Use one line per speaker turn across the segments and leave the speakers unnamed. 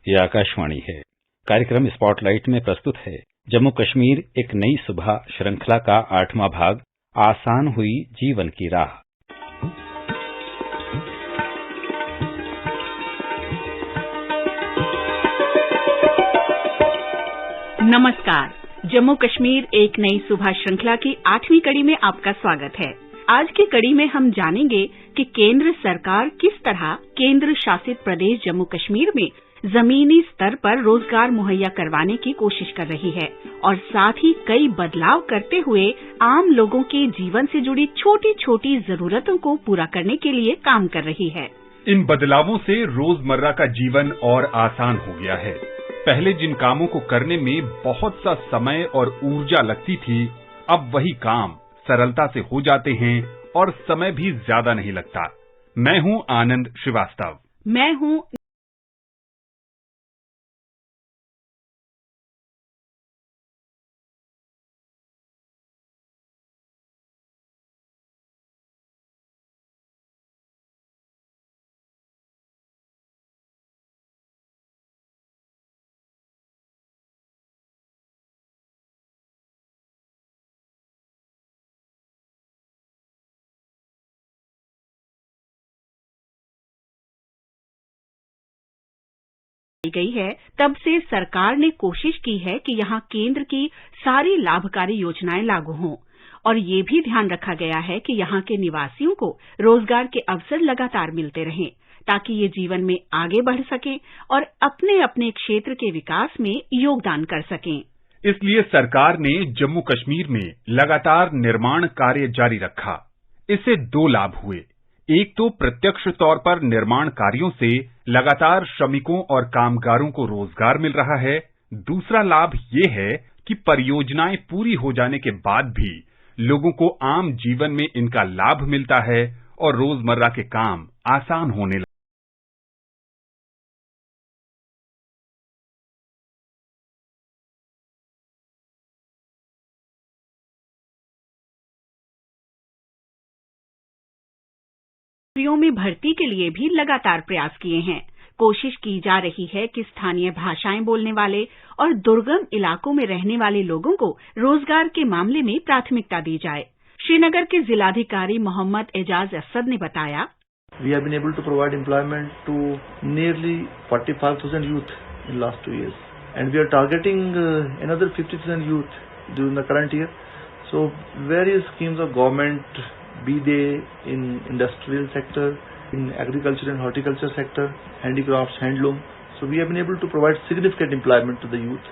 ये आकाशवाणी है। कार्यक्रम स्पॉटलाइट में प्रस्तुत है जम्मू कश्मीर एक नई सुबह श्रृंखला का 8वां भाग, आसान हुई जीवन की राह।
नमस्कार, जम्मू कश्मीर एक नई सुबह श्रृंखला की 8वीं कड़ी में आपका स्वागत है। आज की कड़ी में हम जानेंगे कि केंद्र सरकार किस तरह केंद्र शासित प्रदेश जम्मू कश्मीर में जमीनी स्तर पर रोजगार मुहैया करवाने की कोशिश कर रही है और साथ ही कई बदलाव करते हुए आम लोगों के जीवन से जुड़ी छोटी छोटी जरूरतों को पूरा करने के लिए काम कर रही है।
इन बदलावों से रोजमर्रा का जीवन और आसान हो गया है। पहले जिन कामों को करने में बहुत सा समय और ऊर्जा लगती थी, अब वही काम सरलता से हो जाते हैं और समय भी ज्यादा नहीं लगता। मैं हूं आनंद श्रीवास्तव।
मैं हूं गई है। तब से सरकार ने कोशिश की है कि यहाँ केंद्र की सारी लाभकारी योजनाएं लागू हों और ये भी ध्यान रखा गया है कि यहाँ के निवासियों को रोजगार के अवसर लगातार मिलते रहें ताकि ये जीवन में आगे बढ़ सकें और अपने अपने क्षेत्र के विकास में योगदान कर सकें।
इसलिए सरकार ने जम्मू कश्मीर में लगातार निर्माण कार्य जारी रखा। इससे दो लाभ हुए। एक तो प्रत्यक्ष तौर पर निर्माण कार्यों से लगातार श्रमिकों और कामगारों को रोजगार मिल रहा है। दूसरा लाभ ये है कि परियोजनाएं पूरी हो जाने के बाद भी लोगों को आम जीवन में इनका लाभ मिलता है और रोजमर्रा के काम आसान होने लगे।
नौकरियों में भर्ती के लिए भी लगातार प्रयास किए हैं। कोशिश की जा रही है कि स्थानीय भाषाएं बोलने वाले और दुर्गम इलाकों में रहने वाले लोगों को रोजगार के मामले में प्राथमिकता दी जाए। श्रीनगर के जिलाधिकारी मोहम्मद एजाज असद ने बताया,
We have been able to provide employment to nearly 45,000 youth in last 2 years, and we are targeting another 50,000 youth during the current year. So various schemes of government, be they in industrial sector, in agriculture and horticulture sector, handicrafts, handloom. So we have been able to provide significant employment to the youth,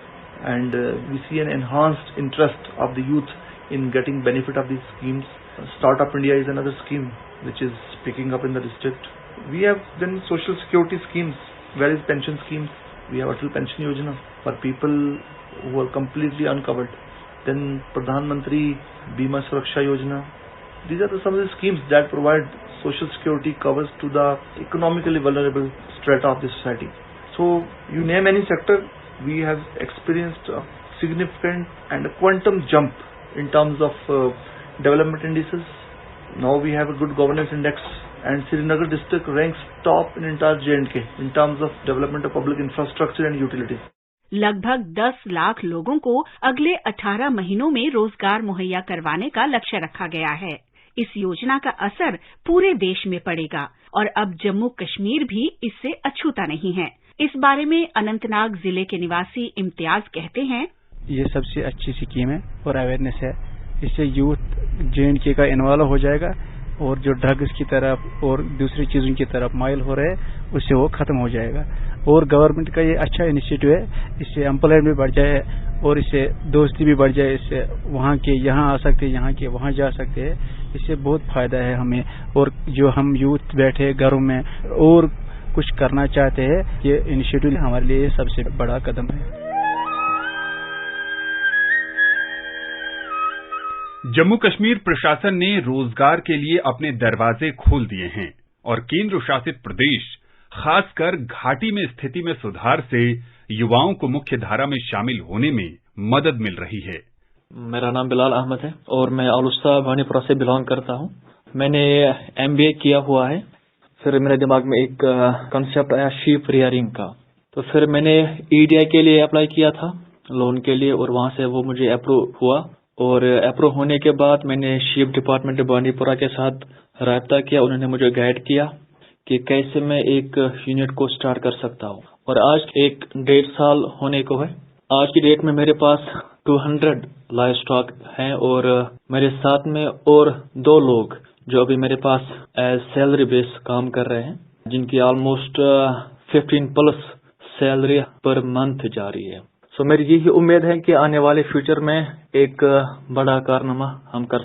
and we see an enhanced interest of the youth in getting benefit of these schemes. Startup India is another scheme which is picking up in the district. We have then social security schemes, various pension schemes. We have Atal Pension Yojana for people who are completely uncovered. Then Pradhan Mantri Bima Suraksha Yojana. These are some of the schemes that provide social security covers to the economically vulnerable strata of the society. So you name any sector, we have experienced a significant and a quantum jump in terms of development indices. Now we have a good governance index, and Srinagar district ranks top in entire J&K in terms of development of public infrastructure and utilities.
लगभग 10 लाख लोगों को अगले 18 महीनों में रोजगार मुहैया करवाने का लक्ष्य रखा गया है। इस योजना का असर पूरे देश में पड़ेगा और अब जम्मू कश्मीर भी इससे अछूता नहीं है। इस बारे में अनंतनाग जिले के निवासी इम्तियाज कहते हैं,
ये सबसे अच्छी स्कीम है और अवेयरनेस है। इससे यूथ J&K का इन्वॉल्व हो जाएगा और जो ड्रग्स की तरफ और दूसरी चीजों की तरफ माइल हो रहे हैं उससे वो खत्म हो जाएगा। और गवर्नमेंट का ये अच्छा इनिशिएटिव है। इससे एम्प्लॉयमेंट भी बढ़ जाए और इससे दोस्ती भी बढ़ जाए। इससे वहाँ के यहाँ आ सकते हैं, यहाँ के वहाँ जा सकते हैं। इससे बहुत फायदा है हमें। और जो हम यूथ बैठे घरों में और कुछ करना चाहते हैं, ये इनिशिएटिव हमारे लिए सबसे बड़ा कदम है।
जम्मू कश्मीर प्रशासन ने रोजगार के लिए अपने दरवाजे खोल दिए हैं और केंद्र शासित प्रदेश खासकर घाटी में स्थिति में सुधार से युवाओं को मुख्य धारा में शामिल होने में मदद मिल रही है।
मेरा नाम बिलाल अहमद है और मैं आलूस्ता भानीपुरा से बिलोंग करता हूँ। मैंने MBA किया हुआ है। फिर मेरे दिमाग में एक कॉन्सेप्ट आया शीप रियरिंग का। तो फिर मैंने EDI के लिए अप्लाई किया था लोन के लिए, और वहाँ से वो मुझे अप्रूव हुआ। और अप्रूव होने के बाद मैंने शिप डिपार्टमेंट बांडीपुरा के साथ राब्ता किया। उन्होंने मुझे गाइड किया कि कैसे मैं एक यूनिट को स्टार्ट कर सकता हूँ। और आज 1.5 साल होने को है। आज की डेट में मेरे पास 200 लाइव स्टॉक हैं, और मेरे साथ में और 2 लोग जो अभी मेरे पास एज सैलरी बेस काम कर रहे हैं, जिनकी ऑलमोस्ट 15+ सैलरी पर मंथ जा रही है। सो मेरी यही उम्मीद है कि आने वाले फ्यूचर में एक बड़ा कारनामा हम कर।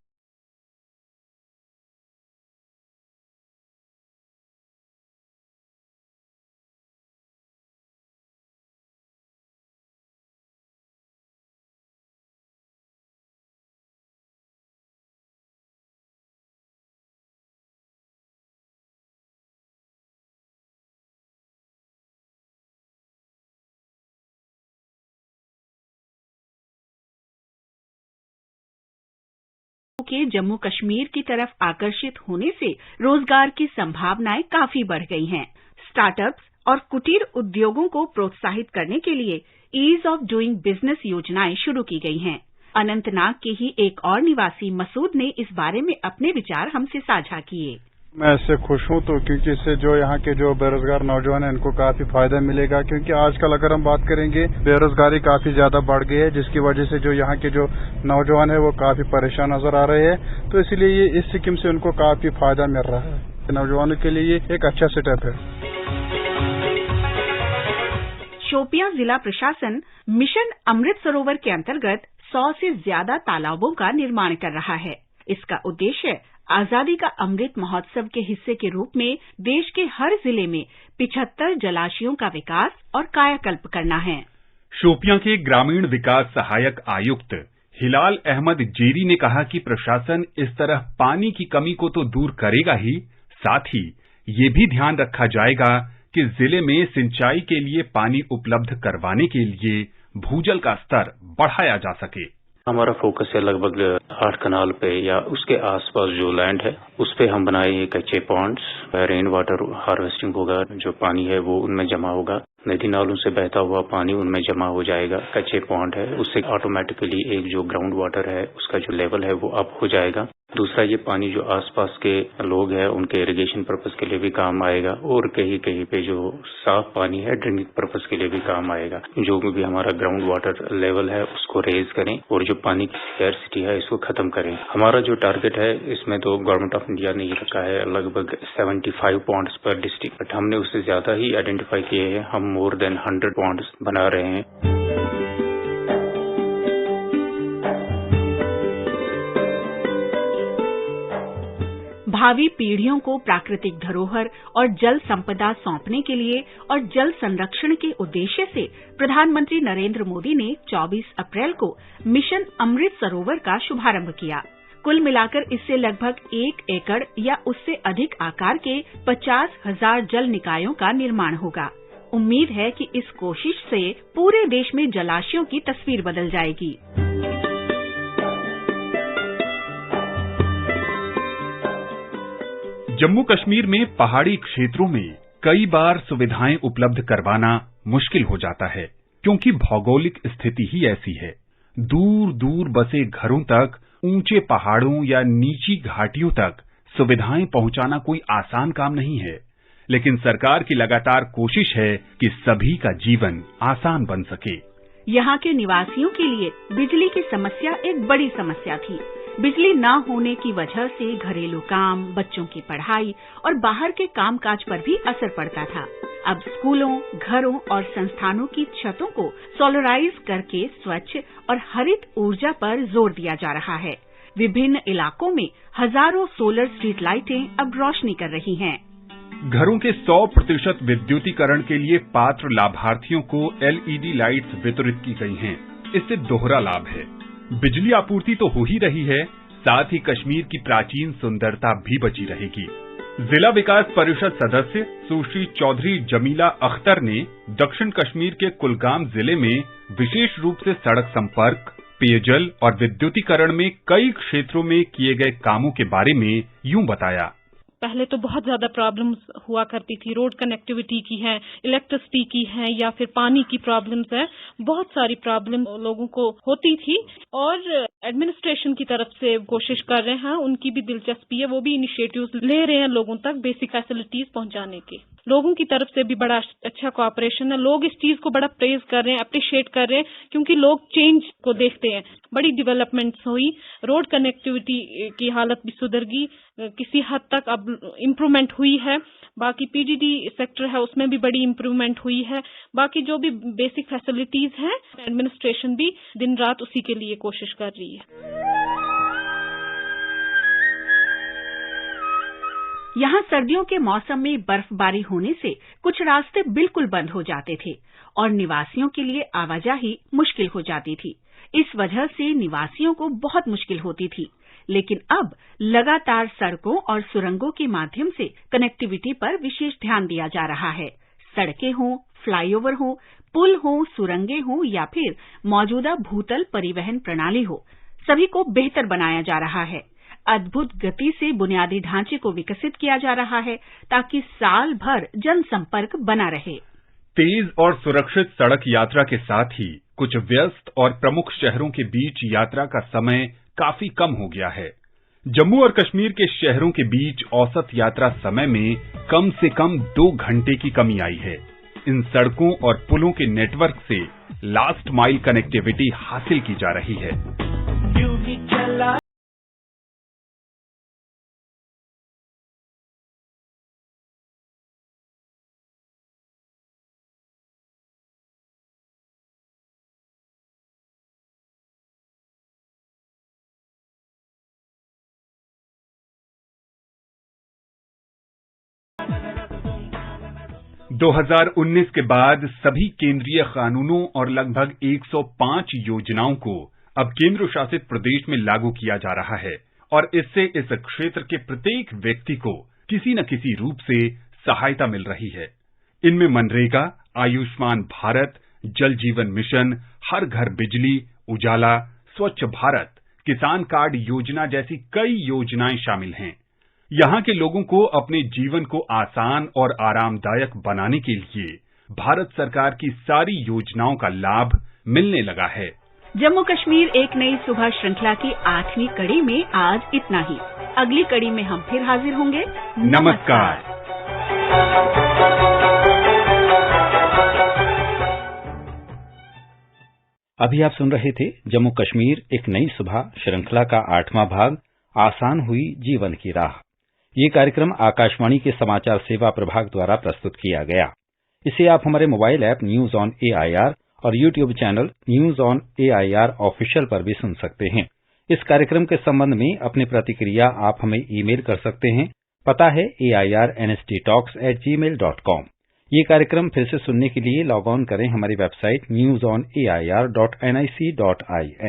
के जम्मू कश्मीर की तरफ आकर्षित होने से रोजगार की संभावनाएं काफी बढ़ गई हैं। स्टार्टअप्स और कुटीर उद्योगों को प्रोत्साहित करने के लिए ईज ऑफ डूइंग बिजनेस योजनाएं शुरू की गई हैं। अनंतनाग के ही एक और निवासी मसूद ने इस बारे में अपने विचार हमसे साझा किए।
मैं इससे खुश हूँ तो क्योंकि इससे जो यहाँ के जो बेरोजगार नौजवान हैं इनको काफी फायदा मिलेगा, क्योंकि आजकल अगर हम बात करेंगे बेरोजगारी काफी ज्यादा बढ़ गई है, जिसकी वजह से जो यहाँ के जो नौजवान है वो काफी परेशान नजर आ रहे हैं। तो इसीलिए ये इस स्कीम से उनको काफी फायदा मिल रहा है। नौजवानों के लिए ये एक अच्छा स्टेप है।
शोपियां जिला प्रशासन मिशन अमृत सरोवर के अंतर्गत 100 से ज्यादा तालाबों का निर्माण कर रहा है। इसका उद्देश्य आजादी का अमृत महोत्सव के हिस्से के रूप में देश के हर जिले में 75 जलाशयों का विकास और कायाकल्प करना है।
शोपियां के ग्रामीण विकास सहायक आयुक्त हिलाल अहमद जेरी ने कहा कि प्रशासन इस तरह पानी की कमी को तो दूर करेगा ही, साथ ही ये भी ध्यान रखा जाएगा कि जिले में सिंचाई के लिए पानी उपलब्ध करवाने के लिए भूजल का स्तर बढ़ाया जा सके।
हमारा फोकस है लगभग 8 कनाल पे या उसके आसपास जो लैंड है उस पे हम बनाए कच्चे पॉन्ड्स। रेन वाटर हार्वेस्टिंग होगा, जो पानी है वो उनमें जमा होगा, नदी नालों से बहता हुआ पानी उनमें जमा हो जाएगा। कच्चे पॉन्ड है, उससे ऑटोमेटिकली एक जो ग्राउंड वाटर है उसका जो लेवल है वो अप हो जाएगा। दूसरा, ये पानी जो आसपास के लोग हैं उनके इरिगेशन पर्पस के लिए भी काम आएगा, और कहीं कहीं पे जो साफ पानी है ड्रिंकिंग पर्पस के लिए भी काम आएगा। जो भी हमारा ग्राउंड वाटर लेवल है उसको रेज करें और जो पानी की स्कैर्सिटी है इसको खत्म करें। हमारा जो टारगेट है इसमें तो गवर्नमेंट ऑफ इंडिया ने ये रखा है लगभग 75 पॉन्ड्स पर डिस्ट्रिक्ट, बट हमने उससे ज्यादा ही आइडेंटिफाई किए हैं। हम मोर देन 100 पॉन्ड्स बना रहे हैं।
भावी पीढ़ियों को प्राकृतिक धरोहर और जल संपदा सौंपने के लिए और जल संरक्षण के उद्देश्य से प्रधानमंत्री नरेंद्र मोदी ने 24 अप्रैल को मिशन अमृत सरोवर का शुभारंभ किया। कुल मिलाकर इससे लगभग 1 एकड़ या उससे अधिक आकार के 50,000 जल निकायों का निर्माण होगा। उम्मीद है कि इस कोशिश से पूरे देश में जलाशयों की तस्वीर बदल जाएगी।
जम्मू कश्मीर में पहाड़ी क्षेत्रों में कई बार सुविधाएं उपलब्ध करवाना मुश्किल हो जाता है, क्योंकि भौगोलिक स्थिति ही ऐसी है। दूर दूर बसे घरों तक, ऊंचे पहाड़ों या नीची घाटियों तक सुविधाएं पहुंचाना कोई आसान काम नहीं है, लेकिन सरकार की लगातार कोशिश है कि सभी का जीवन आसान बन सके।
यहाँ के निवासियों के लिए बिजली की समस्या एक बड़ी समस्या थी। बिजली न होने की वजह से घरेलू काम, बच्चों की पढ़ाई और बाहर के कामकाज पर भी असर पड़ता था। अब स्कूलों, घरों और संस्थानों की छतों को सोलराइज करके स्वच्छ और हरित ऊर्जा पर जोर दिया जा रहा है। विभिन्न इलाकों में हजारों सोलर स्ट्रीट लाइटें अब रोशनी कर रही हैं।
घरों के 100% विद्युतीकरण के लिए पात्र लाभार्थियों को LED लाइट्स वितरित की गई हैं। इससे दोहरा लाभ है, बिजली आपूर्ति तो हो ही रही है, साथ ही कश्मीर की प्राचीन सुंदरता भी बची रहेगी। जिला विकास परिषद सदस्य सुश्री चौधरी जमीला अख्तर ने दक्षिण कश्मीर के कुलगाम जिले में विशेष रूप से सड़क संपर्क, पेयजल और विद्युतीकरण में कई क्षेत्रों में किए गए कामों के बारे में यूं बताया।
पहले तो बहुत ज्यादा प्रॉब्लम्स हुआ करती थी, रोड कनेक्टिविटी की है, इलेक्ट्रिसिटी की है या फिर पानी की प्रॉब्लम्स है, बहुत सारी प्रॉब्लम लोगों को होती थी और एडमिनिस्ट्रेशन की तरफ से कोशिश कर रहे हैं, उनकी भी दिलचस्पी है, वो भी इनिशिएटिव्स ले रहे हैं लोगों तक बेसिक फैसिलिटीज पहुंचाने के। लोगों की तरफ से भी बड़ा अच्छा कोऑपरेशन है, लोग इस चीज को बड़ा प्रेज कर रहे हैं, अप्रिशिएट कर रहे हैं, क्योंकि लोग चेंज को देखते हैं। बड़ी डेवलपमेंट्स हुई, रोड कनेक्टिविटी की हालत भी सुधर गई, किसी हद तक अब इम्प्रूवमेंट हुई है। बाकी पीडीडी सेक्टर है उसमें भी बड़ी इम्प्रूवमेंट हुई है। बाकी जो भी बेसिक फैसिलिटीज हैं, एडमिनिस्ट्रेशन भी दिन रात उसी के लिए कोशिश कर रही है।
यहाँ सर्दियों के मौसम में बर्फबारी होने से कुछ रास्ते बिल्कुल बंद हो जाते थे और निवासियों के लिए आवाजाही मुश्किल हो जाती थी। इस वजह से निवासियों को बहुत मुश्किल होती थी, लेकिन अब लगातार सड़कों और सुरंगों के माध्यम से कनेक्टिविटी पर विशेष ध्यान दिया जा रहा है। सड़कें हों, फ्लाईओवर हो, पुल हो, सुरंगें हो या फिर मौजूदा भूतल परिवहन प्रणाली हो, सभी को बेहतर बनाया जा रहा है। अद्भुत गति से बुनियादी ढांचे को विकसित किया जा रहा है ताकि साल भर जनसंपर्क बना रहे।
तेज और सुरक्षित सड़क यात्रा के साथ ही कुछ व्यस्त और प्रमुख शहरों के बीच यात्रा का समय काफी कम हो गया है। जम्मू और कश्मीर के शहरों के बीच औसत यात्रा समय में कम से कम 2 घंटे की कमी आई है। इन सड़कों और पुलों के नेटवर्क से लास्ट माइल कनेक्टिविटी हासिल की जा रही है। 2019 के बाद सभी केंद्रीय कानूनों और लगभग 105 योजनाओं को अब केंद्र शासित प्रदेश में लागू किया जा रहा है और इससे इस क्षेत्र के प्रत्येक व्यक्ति को किसी न किसी रूप से सहायता मिल रही है। इनमें मनरेगा, आयुष्मान भारत, जल जीवन मिशन, हर घर बिजली, उजाला, स्वच्छ भारत, किसान कार्ड योजना जैसी कई योजनाएं शामिल हैं। यहाँ के लोगों को अपने जीवन को आसान और आरामदायक बनाने के लिए भारत सरकार की सारी योजनाओं का लाभ मिलने लगा है।
जम्मू कश्मीर एक नई सुबह श्रृंखला की 8वीं कड़ी में आज इतना ही। अगली कड़ी में हम फिर हाजिर होंगे।
नमस्कार।
अभी आप सुन रहे थे जम्मू कश्मीर एक नई सुबह श्रृंखला का 8वां भाग, आसान हुई जीवन की राह। ये कार्यक्रम आकाशवाणी के समाचार सेवा प्रभाग द्वारा प्रस्तुत किया गया। इसे आप हमारे mobile app news on AIR और YouTube channel news on AIR official पर भी सुन सकते हैं। इस कार्यक्रम के संबंध में अपनी प्रतिक्रिया आप हमें ईमेल कर सकते हैं। पता है airnsttalks@gmail.com। ये कार्यक्रम फिर से सुनने के लिए लॉग ऑन करें हमारी वेबसाइट newsonair.nic.in।